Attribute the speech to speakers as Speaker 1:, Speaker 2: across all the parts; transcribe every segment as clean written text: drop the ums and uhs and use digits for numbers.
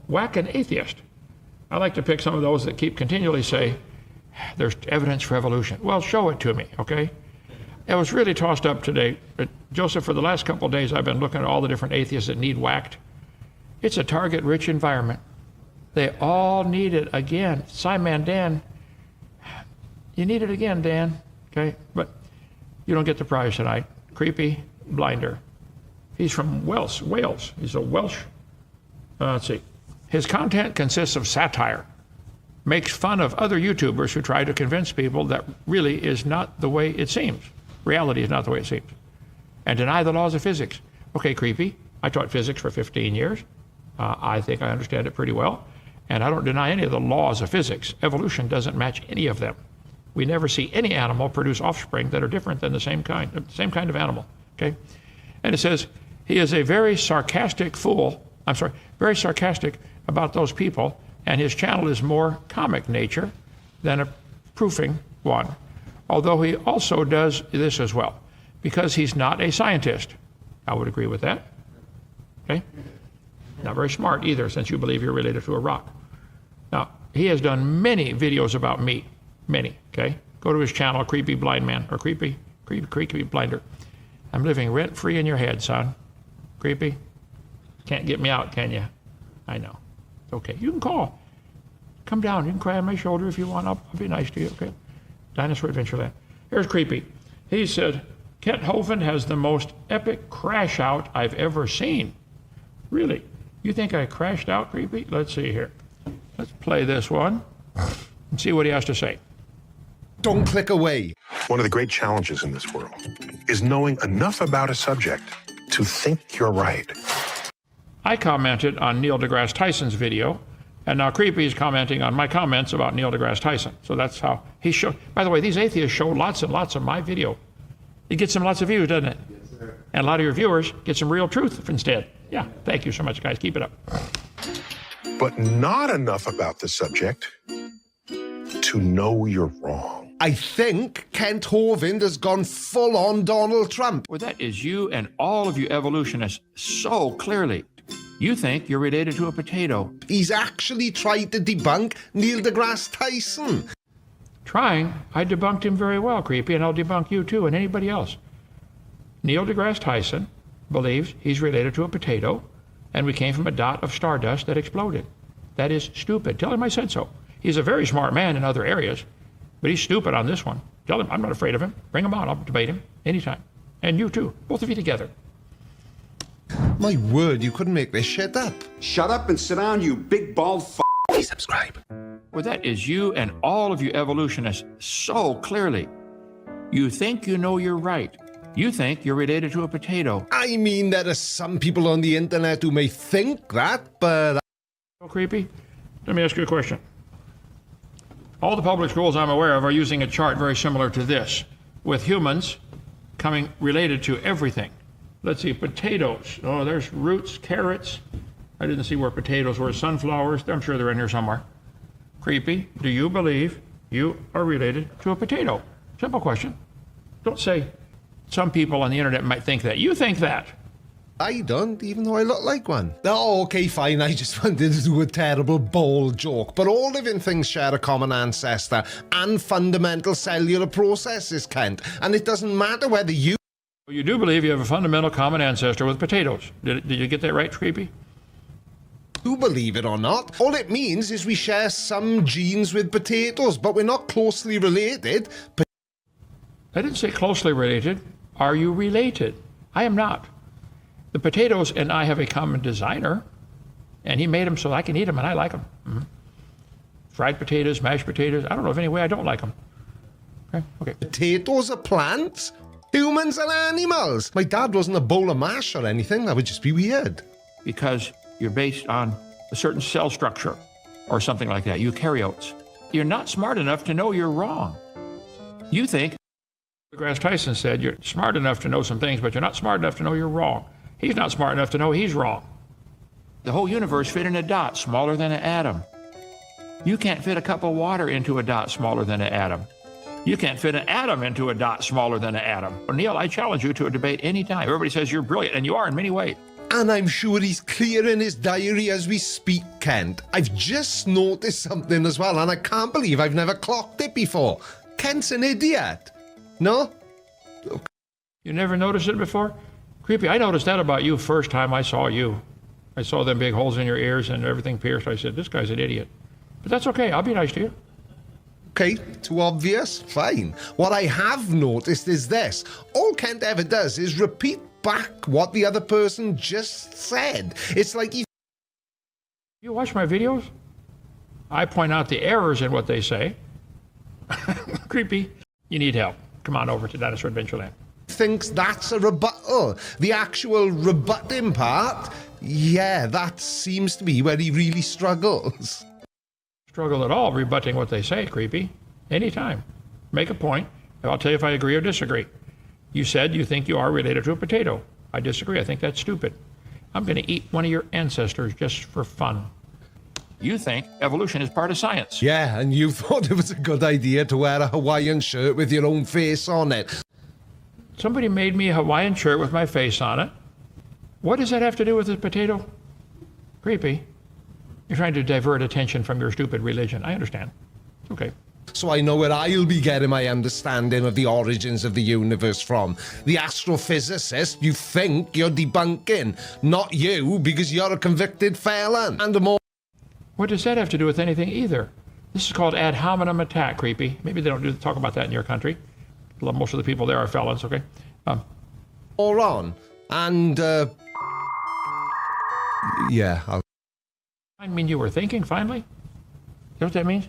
Speaker 1: whack an atheist. I like to pick some of those that keep continually say, there's evidence for evolution. Well, show it to me, okay? It was really tossed up today. Joseph, for the last couple of days, I've been looking at all the different atheists that need whacked. It's a target-rich environment. They all need it again. Simon, Dan, you need it again, Dan, okay? But you don't get the prize tonight. Creaky Blinder. He's from Wales. He's a Welsh. Let's see. His content consists of satire, makes fun of other YouTubers who try to convince people that really is not the way it seems. Reality is not the way it seems. And deny the laws of physics. Okay, Creepy, I taught physics for 15 years. I think I understand it pretty well. And I don't deny any of the laws of physics. Evolution doesn't match any of them. We never see any animal produce offspring that are different than the same kind of animal, okay? And it says, he is a very sarcastic very sarcastic about those people, and his channel is more comic nature than a proofing one. Although he also does this as well, because he's not a scientist. I would agree with that, okay? Not very smart either, since you believe you're related to a rock. Now, he has done many videos about me, many, okay? Go to his channel, Creepy Blind Man, or Creaky Blinder. I'm living rent-free in your head, son. Creepy. Can't get me out, can you? I know. It's okay. You can call. Come down. You can cry on my shoulder if you want. I'll be nice to you, okay? Dinosaur Adventureland. Here's Creepy. He said, Kent Hovind has the most epic crash out I've ever seen. Really? You think I crashed out, Creepy? Let's see here. Let's play this one and see what he has to say.
Speaker 2: Don't click away.
Speaker 3: One of the great challenges in this world is knowing enough about a subject to think you're right.
Speaker 1: I commented on Neil deGrasse Tyson's video, and now Creepy is commenting on my comments about Neil deGrasse Tyson. So that's how he showed. By the way, these atheists show lots and lots of my video. It gets them lots of views, doesn't it? Yes, sir. And a lot of your viewers get some real truth instead. Yeah, thank you so much, guys. Keep it up.
Speaker 3: But not enough about the subject to know you're wrong.
Speaker 2: I think Kent Hovind has gone full on Donald Trump.
Speaker 1: Well, that is you and all of you evolutionists so clearly. You think you're related to a potato.
Speaker 2: He's actually tried to debunk Neil deGrasse Tyson.
Speaker 1: Trying? I debunked him very well, Creepy, and I'll debunk you too and anybody else. Neil deGrasse Tyson believes he's related to a potato, and we came from a dot of stardust that exploded. That is stupid. Tell him I said so. He's a very smart man in other areas, but he's stupid on this one. Tell him I'm not afraid of him. Bring him on. I'll debate him anytime. And you too. Both of you together.
Speaker 2: My word, you couldn't make this shit up.
Speaker 4: Shut up and sit down, you big bald f***.
Speaker 2: Please subscribe.
Speaker 1: Well, that is you and all of you evolutionists so clearly. You think you know you're right. You think you're related to a potato.
Speaker 2: I mean, there are some people on the internet who may think that, but...
Speaker 1: So Creepy, let me ask you a question. All the public schools I'm aware of are using a chart very similar to this, with humans coming related to everything. Let's see, potatoes. Oh, there's roots, carrots. I didn't see where potatoes were. Sunflowers. I'm sure they're in here somewhere. Creepy, do you believe you are related to a potato? Simple question. Don't say some people on the internet might think that. You think that.
Speaker 2: I don't, even though I look like one. Oh, okay, fine. I just wanted to do a terrible, bold joke. But all living things share a common ancestor and fundamental cellular processes, Kent. And it doesn't matter whether you...
Speaker 1: You do believe you have a fundamental common ancestor with potatoes. Did you get that right, Creepy?
Speaker 2: You believe it or not, all it means is we share some genes with potatoes, but we're not closely related.
Speaker 1: I didn't say closely related. Are you related? I am not. The potatoes and I have a common designer, and he made them so I can eat them, and I like them. Mm-hmm. Fried potatoes, mashed potatoes. I don't know of any way I don't like them. Okay.
Speaker 2: Potatoes are plants? Humans are animals. My dad wasn't a bowl of mash or anything. That would just be weird.
Speaker 1: Because you're based on a certain cell structure or something like that, eukaryotes. You're not smart enough to know you're wrong. You think, deGrasse Tyson said, you're smart enough to know some things, but you're not smart enough to know you're wrong. He's not smart enough to know he's wrong. The whole universe fit in a dot smaller than an atom. You can't fit a cup of water into a dot smaller than an atom. You can't fit an atom into a dot smaller than an atom. Neil, I challenge you to a debate anytime. Everybody says you're brilliant, and you are in many ways.
Speaker 2: And I'm sure he's clearing his diary as we speak, Kent. I've just noticed something as well, and I can't believe I've never clocked it before. Kent's an idiot. No?
Speaker 1: You never noticed it before? Creepy, I noticed that about you first time I saw you. I saw them big holes in your ears and everything pierced. I said, this guy's an idiot. But that's okay, I'll be nice to you.
Speaker 2: Okay, too obvious? Fine. What I have noticed is this. All Kent ever does is repeat back what the other person just said. It's like he...
Speaker 1: You watch my videos? I point out the errors in what they say. Creepy. You need help. Come on over to Dinosaur Adventureland.
Speaker 2: thinks that's a rebuttal. The actual rebutting part, yeah, that seems to be where he really struggles.
Speaker 1: Struggle at all rebutting what they say, Creepy. Anytime. Make a point, and I'll tell you if I agree or disagree. You said you think you are related to a potato. I disagree. I think that's stupid. I'm going to eat one of your ancestors just for fun. You think evolution is part of science.
Speaker 2: Yeah, and you thought it was a good idea to wear a Hawaiian shirt with your own face on it.
Speaker 1: Somebody made me a Hawaiian shirt with my face on it. What does that have to do with the potato? Creepy. You're trying to divert attention from your stupid religion. I understand. Okay.
Speaker 2: So I know where I'll be getting my understanding of the origins of the universe from. The astrophysicist you think you're debunking, not you, because you're a convicted felon. And a more...
Speaker 1: What does that have to do with anything either? This is called ad hominem attack, Creepy. Maybe they don't talk about that in your country. Most of the people there are felons, okay?
Speaker 2: Moron. And, yeah,
Speaker 1: I mean, you were thinking, finally? You know what that means?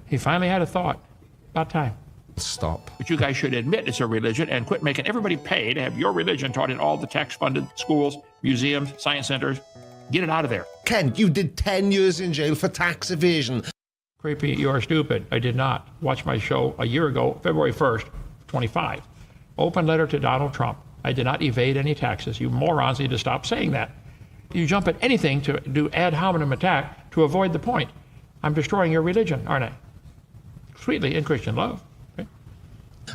Speaker 1: He finally had a thought. About time.
Speaker 2: stop.
Speaker 1: But you guys should admit it's a religion and quit making everybody pay to have your religion taught in all the tax-funded schools, museums, science centers. Get it out of there.
Speaker 2: Kent, you did 10 years in jail for tax evasion.
Speaker 1: Creepy, you are stupid. I did not. Watch my show a year ago, February 1st, 25. Open letter to Donald Trump. I did not evade any taxes. You morons need to stop saying that. You jump at anything to do ad hominem attack to avoid the point. I'm destroying your religion, aren't I? Sweetly, in Christian love. Okay?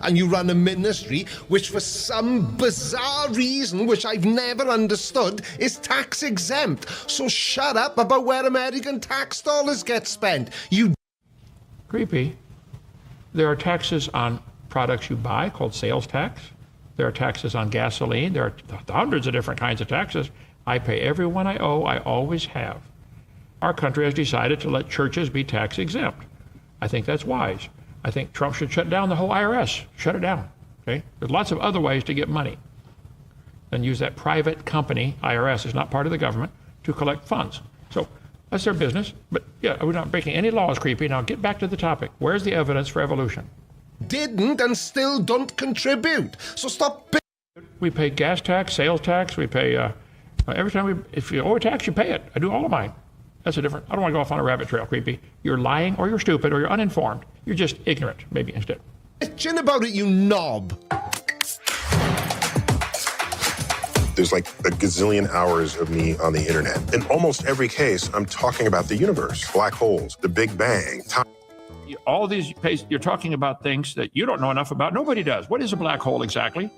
Speaker 2: And you run a ministry which, for some bizarre reason which I've never understood, is tax exempt. So shut up about where American tax dollars get spent. You...
Speaker 1: Creepy. There are taxes on products you buy called sales tax. There are taxes on gasoline. There are hundreds of different kinds of taxes. I pay every one I owe. I always have. Our country has decided to let churches be tax exempt. I think that's wise. I think Trump should shut down the whole IRS. Shut it down. Okay? There's lots of other ways to get money than use that private company, IRS is not part of the government, to collect funds. So that's their business. But yeah, we're not breaking any laws, Creepy. Now get back to the topic. Where's the evidence for evolution?
Speaker 2: didn't and still don't contribute. So stop...
Speaker 1: We pay gas tax, sales tax. We pay every time if you owe a tax, you pay it. I do all of mine. That's a different... I don't want to go off on a rabbit trail, Creepy. You're lying, or you're stupid, or you're uninformed. You're just ignorant, maybe, instead.
Speaker 2: Bitching about it, you knob.
Speaker 3: There's like a gazillion hours of me on the internet. In almost every case, I'm talking about the universe, black holes, the Big Bang, time.
Speaker 1: All these, you're talking about things that you don't know enough about. Nobody does. What is a black hole exactly?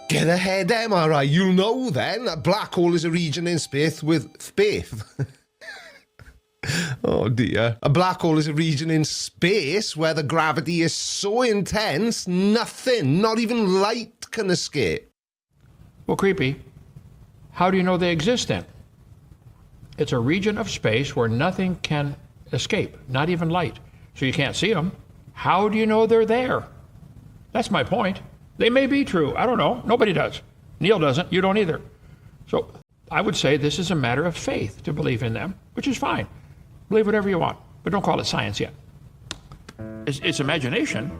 Speaker 2: Get ahead, MRI. You'll know then. A black hole is a region in space with... Space? Oh dear. A black hole is a region in space where the gravity is so intense, nothing, not even light, can escape.
Speaker 1: Well, Creepy, how do you know they exist then? It's a region of space where nothing can escape, not even light. So you can't see them. How do you know they're there? That's my point. They may be true. I don't know. Nobody does. Neil doesn't. You don't either. So I would say this is a matter of faith to believe in them, which is fine. Believe whatever you want, but don't call it science yet. It's imagination.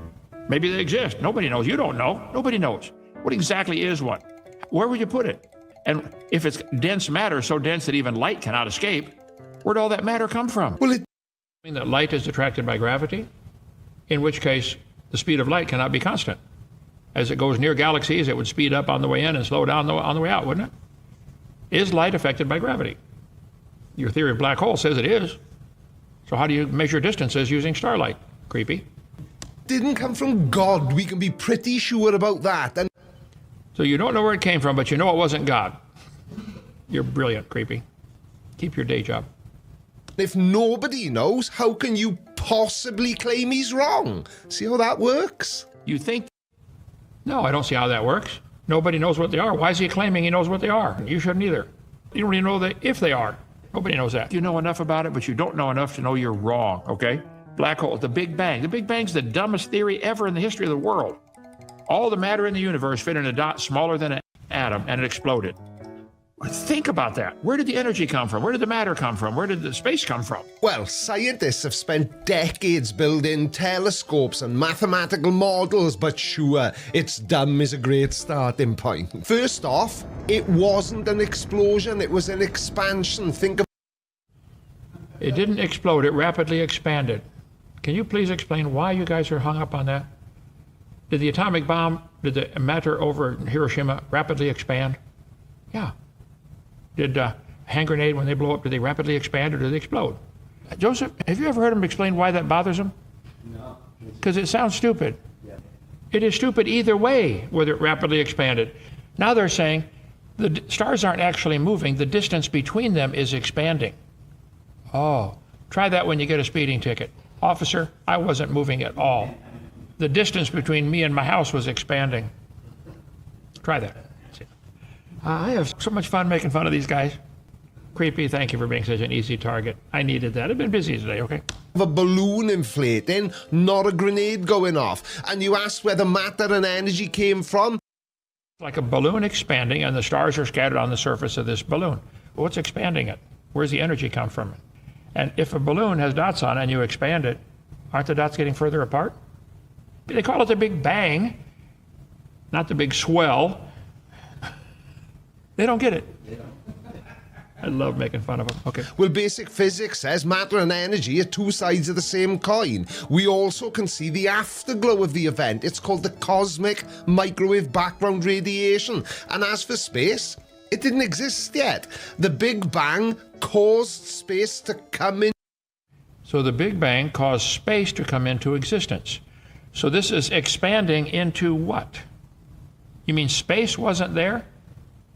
Speaker 1: Maybe they exist. Nobody knows. You don't know. Nobody knows. What exactly is one? Where would you put it? And if it's dense matter, so dense that even light cannot escape, where'd all that matter come from?
Speaker 2: Well, it...
Speaker 1: I mean that light is attracted by gravity, in which case the speed of light cannot be constant. As it goes near galaxies, it would speed up on the way in and slow down on the way out, wouldn't it? Is light affected by gravity? Your theory of black hole says it is. So how do you measure distances using starlight, Creepy?
Speaker 2: didn't come from God. We can be pretty sure about that. And
Speaker 1: So you don't know where it came from, but you know it wasn't God. You're brilliant, Creepy. Keep your day job.
Speaker 2: If nobody knows, how can you possibly claim he's wrong? See how that works?
Speaker 1: You think? No, I don't see how that works. Nobody knows what they are. Why is he claiming he knows what they are? You shouldn't either. You don't even know if they are. Nobody knows that. You know enough about it, but you don't know enough to know you're wrong, okay? Black hole, the Big Bang. The Big Bang's the dumbest theory ever in the history of the world. All the matter in the universe fit in a dot smaller than an atom, and it exploded. Think about that. Where did the energy come from? Where did the matter come from? Where did the space come from?
Speaker 2: Well, scientists have spent decades building telescopes and mathematical models, but sure, it's dumb is a great starting point. First off, it wasn't an explosion, it was an expansion. Think of
Speaker 1: It didn't explode, it rapidly expanded. Can you please explain why you guys are hung up on that? Did the atomic bomb, did the matter over Hiroshima rapidly expand? Yeah. Did hand grenade, when they blow up, do they rapidly expand or do they explode? Joseph, have you ever heard him explain why that bothers him? No. Because it sounds stupid. Yeah. It is stupid either way, whether it rapidly expanded. Now they're saying the stars aren't actually moving, the distance between them is expanding. Oh, try that when you get a speeding ticket. Officer, I wasn't moving at all. The distance between me and my house was expanding. Try that. I have so much fun making fun of these guys. Creepy, thank you for being such an easy target. I needed that. I've been busy today, okay?
Speaker 2: a balloon inflating, not a grenade going off. And you ask where the matter and energy came from.
Speaker 1: Like a balloon expanding, and the stars are scattered on the surface of this balloon. What's expanding it? Where's the energy come from? And if a balloon has dots on it and you expand it, aren't the dots getting further apart? They call it the Big Bang, not the big swell. They don't get it. I love making fun of them. Okay.
Speaker 2: Well, basic physics says matter and energy are two sides of the same coin. We also can see the afterglow of the event. It's called the cosmic microwave background radiation. And as for space, it didn't exist yet. The Big Bang caused space to come in.
Speaker 1: So the Big Bang caused space to come into existence. So this is expanding into what? You mean space wasn't there?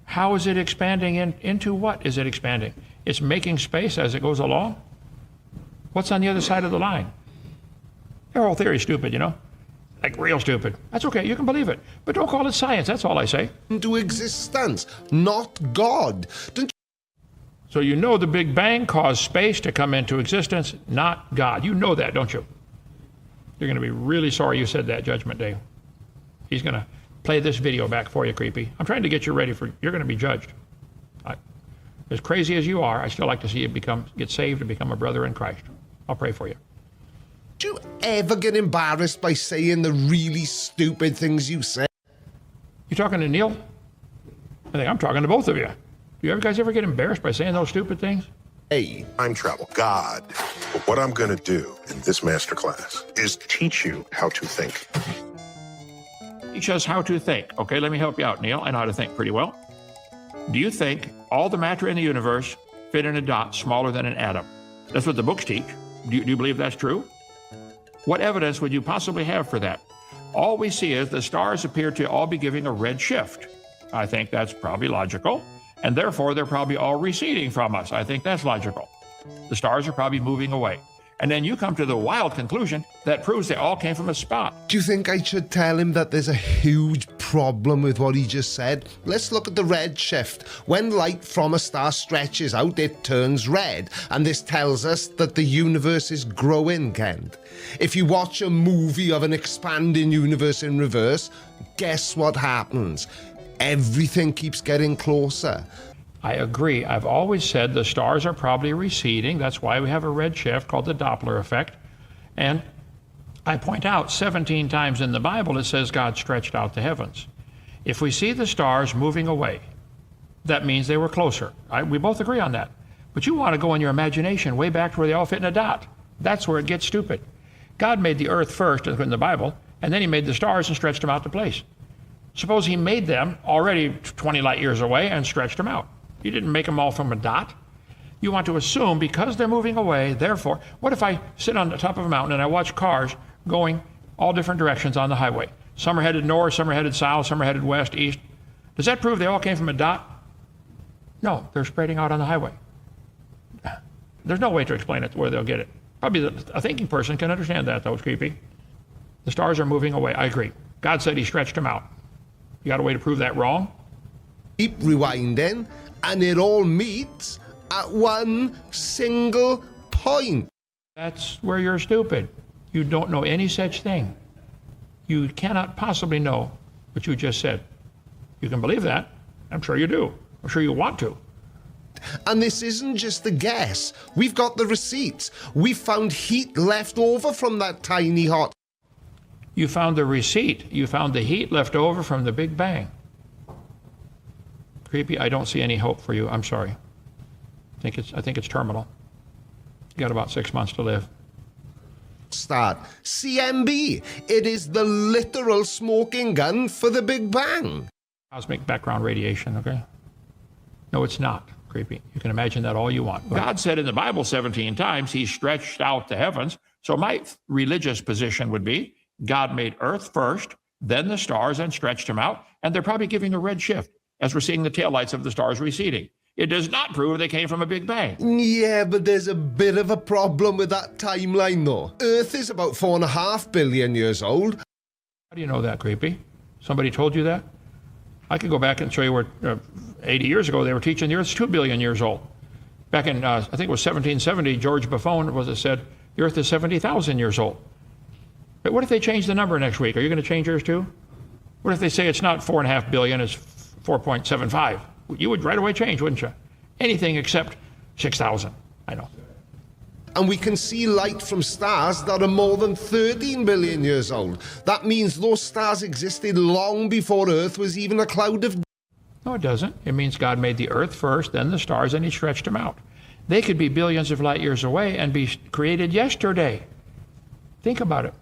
Speaker 1: How is it expanding into what is it expanding? It's making space as it goes along? What's on the other side of the line? Their whole theory is stupid, you know? Like real stupid. That's okay, you can believe it. But don't call it science, that's all I say.
Speaker 2: Into existence, not God. Don't
Speaker 1: So you know the Big Bang caused space to come into existence, not God. You know that, don't you? You're going to be really sorry you said that, Judgment Day. He's going to play this video back for you, Creepy. I'm trying to get you ready for, you're going to be judged. As crazy as you are, I still like to see you get saved and become a brother in Christ. I'll pray for you.
Speaker 2: Do you ever get embarrassed by saying the really stupid things you say?
Speaker 1: You talking to Neil? I think I'm talking to both of you. Do you guys ever get embarrassed by saying those stupid things?
Speaker 2: Hey.
Speaker 3: Time travel, God. But what I'm going to do in this masterclass is teach you how to think.
Speaker 1: Teach us how to think. Okay, let me help you out, Neil. I know how to think pretty well. Do you think all the matter in the universe fit in a dot smaller than an atom? That's what the books teach. Do you believe that's true? What evidence would you possibly have for that? All we see is the stars appear to all be giving a red shift. I think that's probably logical. And therefore, they're probably all receding from us. I think that's logical. The stars are probably moving away. And then you come to the wild conclusion that proves they all came from a spot.
Speaker 2: Do you think I should tell him that there's a huge problem with what he just said? Let's look at the red shift. When light from a star stretches out, it turns red. And this tells us that the universe is growing, Kent. If you watch a movie of an expanding universe in reverse, guess what happens? Everything keeps getting closer.
Speaker 1: I agree. I've always said the stars are probably receding. That's why we have a red shift called the Doppler effect. And I point out 17 times in the Bible it says God stretched out the heavens. If we see the stars moving away, that means they were closer. We both agree on that. But you want to go in your imagination way back to where they all fit in a dot. That's where it gets stupid. God made the earth first in the Bible, and then he made the stars and stretched them out to place. Suppose he made them already 20 light years away and stretched them out. He didn't make them all from a dot. You want to assume because they're moving away, therefore, what if I sit on the top of a mountain and I watch cars going all different directions on the highway? Some are headed north, some are headed south, some are headed west, east. Does that prove they all came from a dot? No, they're spreading out on the highway. There's no way to explain it where they'll get it. Probably a thinking person can understand that, though. It's creepy. The stars are moving away. I agree. God said he stretched them out. You got a way to prove that wrong?
Speaker 2: Keep rewinding, and it all meets at one single point.
Speaker 1: That's where you're stupid. You don't know any such thing. You cannot possibly know what you just said. You can believe that. I'm sure you do. I'm sure you want to.
Speaker 2: And this isn't just a guess. We've got the receipts. We found heat left over from that tiny hot.
Speaker 1: You found the receipt. You found the heat left over from the Big Bang. Creepy, I don't see any hope for you. I'm sorry. I think it's terminal. You got about 6 months to live.
Speaker 2: Start. CMB. It is the literal smoking gun for the Big Bang.
Speaker 1: Cosmic background radiation, okay? No, it's not, creepy. You can imagine that all you want. God said in the Bible 17 times, he stretched out the heavens. So my religious position would be, God made earth first, then the stars, and stretched them out. And they're probably giving a red shift as we're seeing the taillights of the stars receding. It does not prove they came from a Big Bang.
Speaker 2: Yeah, but there's a bit of a problem with that timeline, though. Earth is about 4.5 billion years old.
Speaker 1: How do you know that, creepy? Somebody told you that? I could go back and show you where 80 years ago they were teaching the Earth's 2 billion years old. Back in, I think it was 1770, George Buffon said the Earth is 70,000 years old. But what if they change the number next week? Are you going to change yours too? What if they say it's not 4.5 billion, it's 4.75? You would right away change, wouldn't you? Anything except 6,000. I know.
Speaker 2: And we can see light from stars that are more than 13 billion years old. That means those stars existed long before Earth was even a cloud of...
Speaker 1: No, it doesn't. It means God made the Earth first, then the stars, and he stretched them out. They could be billions of light years away and be created yesterday. Think about it.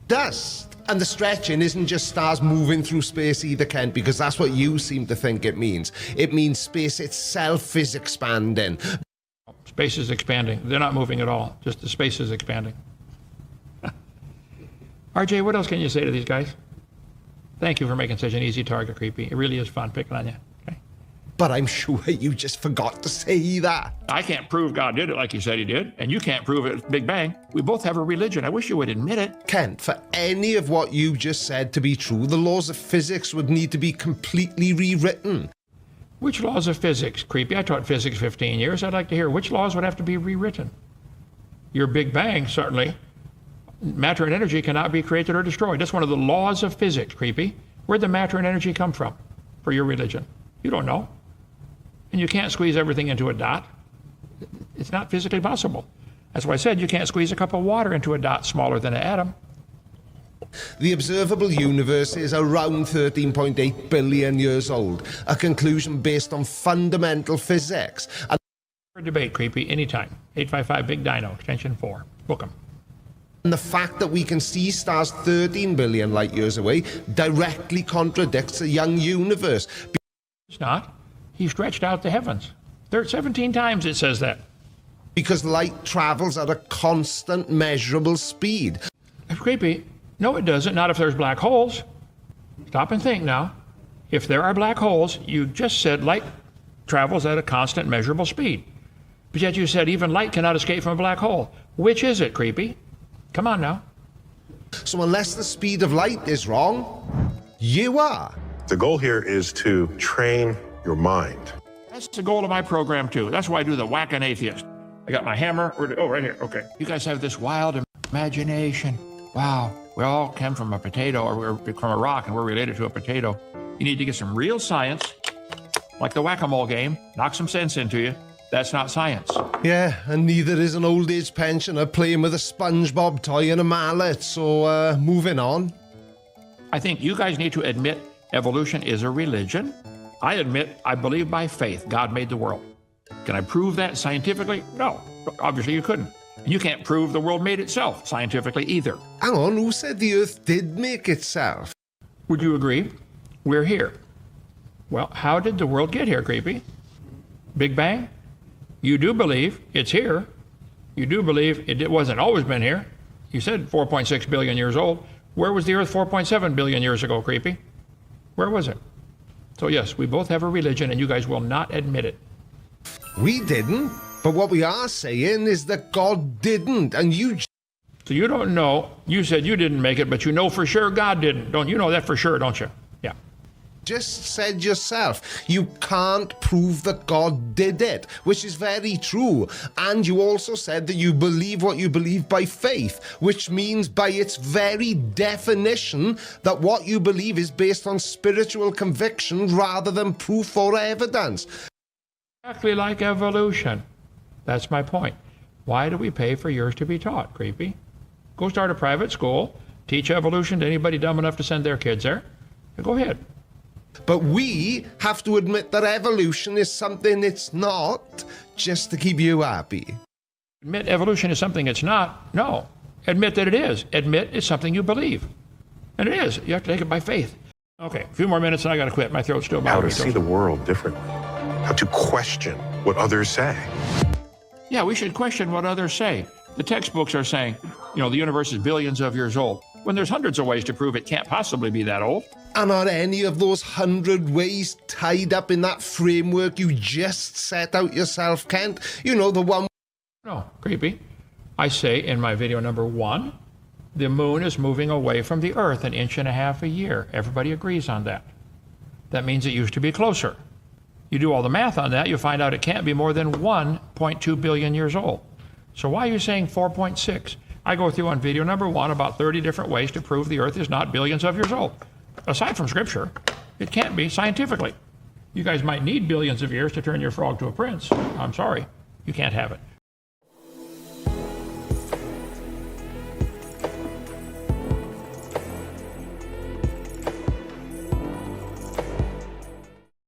Speaker 2: dust. And the stretching isn't just stars moving through space either, Kent, because that's what you seem to think it means. It means space itself is expanding.
Speaker 1: Space is expanding. They're not moving at all. Just the space is expanding. RJ, what else can you say to these guys? Thank you for making such an easy target, Creepy. It really is fun picking on you. Okay?
Speaker 2: But I'm sure you just forgot to say that.
Speaker 1: I can't prove God did it like you said he did, and you can't prove it Big Bang. We both have a religion. I wish you would admit it.
Speaker 2: Kent, for any of what you just said to be true, the laws of physics would need to be completely rewritten.
Speaker 1: Which laws of physics, Creepy? I taught physics 15 years. I'd like to hear which laws would have to be rewritten. Your Big Bang, certainly. Matter and energy cannot be created or destroyed. That's one of the laws of physics, Creepy. Where'd the matter and energy come from for your religion? You don't know. And you can't squeeze everything into a dot. It's not physically possible. That's why I said you can't squeeze a cup of water into a dot smaller than an atom.
Speaker 2: The observable universe is around 13.8 billion years old, a conclusion based on fundamental physics. And
Speaker 1: For debate, Creepy, anytime. 855 Big Dino, extension 4. Book 'em.
Speaker 2: the fact that we can see stars 13 billion light years away directly contradicts the young universe.
Speaker 1: It's not. He stretched out the heavens. 17 times it says that.
Speaker 2: Because light travels at a constant measurable speed.
Speaker 1: That's creepy. No, it doesn't. Not if there's black holes. Stop and think now. If there are black holes, you just said light travels at a constant measurable speed. But yet you said even light cannot escape from a black hole. Which is it, Creepy? Come on now.
Speaker 2: So unless the speed of light is wrong, you are.
Speaker 3: The goal here is to train your mind.
Speaker 1: That's the goal of my program, too. That's why I do the Whack an Atheist. I got my hammer. Right here. Okay. You guys have this wild imagination. Wow. We all came from a potato, or we're from a rock, and we're related to a potato. You need to get some real science, like the whack-a-mole game, knock some sense into you. That's not science.
Speaker 2: Yeah, and neither is an old age pensioner playing with a SpongeBob toy and a mallet. So, moving on.
Speaker 1: I think you guys need to admit evolution is a religion. I admit I believe by faith God made the world. Can I prove that scientifically? No. Obviously you couldn't. And you can't prove the world made itself scientifically either.
Speaker 2: Hang on, who said the Earth did make itself?
Speaker 1: Would you agree? We're here. Well, how did the world get here, Creepy? Big Bang? You do believe it's here. You do believe it wasn't always been here. You said 4.6 billion years old. Where was the Earth 4.7 billion years ago, Creepy? Where was it? So yes, we both have a religion, and you guys will not admit it.
Speaker 2: We didn't. But what we are saying is that God didn't, and you...
Speaker 1: So you don't know. You said you didn't make it, but you know for sure God didn't. Don't you know that for sure, don't you? Yeah.
Speaker 2: just said yourself, you can't prove that God did it, which is very true. And you also said that you believe what you believe by faith, which means by its very definition that what you believe is based on spiritual conviction rather than proof or evidence.
Speaker 1: Exactly like evolution. That's my point. Why do we pay for yours to be taught, Creepy? Go start a private school, teach evolution to anybody dumb enough to send their kids there. Go ahead.
Speaker 2: But we have to admit that evolution is something it's not, just to keep you happy.
Speaker 1: Admit evolution is something it's not? No. Admit that it is. Admit it's something you believe. And it is. You have to take it by faith. Okay, a few more minutes and I got to quit. My throat's still bothering me.
Speaker 3: How to see the world differently. How to question what others say.
Speaker 1: Yeah, we should question what others say. The textbooks are saying, the universe is billions of years old, when there's hundreds of ways to prove it can't possibly be that old.
Speaker 2: And are any of those 100 ways tied up in that framework you just set out yourself, Kent? The one...
Speaker 1: No, Creepy. I say in my video number 1, the moon is moving away from the Earth 1.5 inches a year. Everybody agrees on that. That means it used to be closer. You do all the math on that, you find out it can't be more than 1.2 billion years old. So why are you saying 4.6? I go through on video number 1 about 30 different ways to prove the Earth is not billions of years old. Aside from Scripture, it can't be scientifically. You guys might need billions of years to turn your frog to a prince. I'm sorry, you can't have it.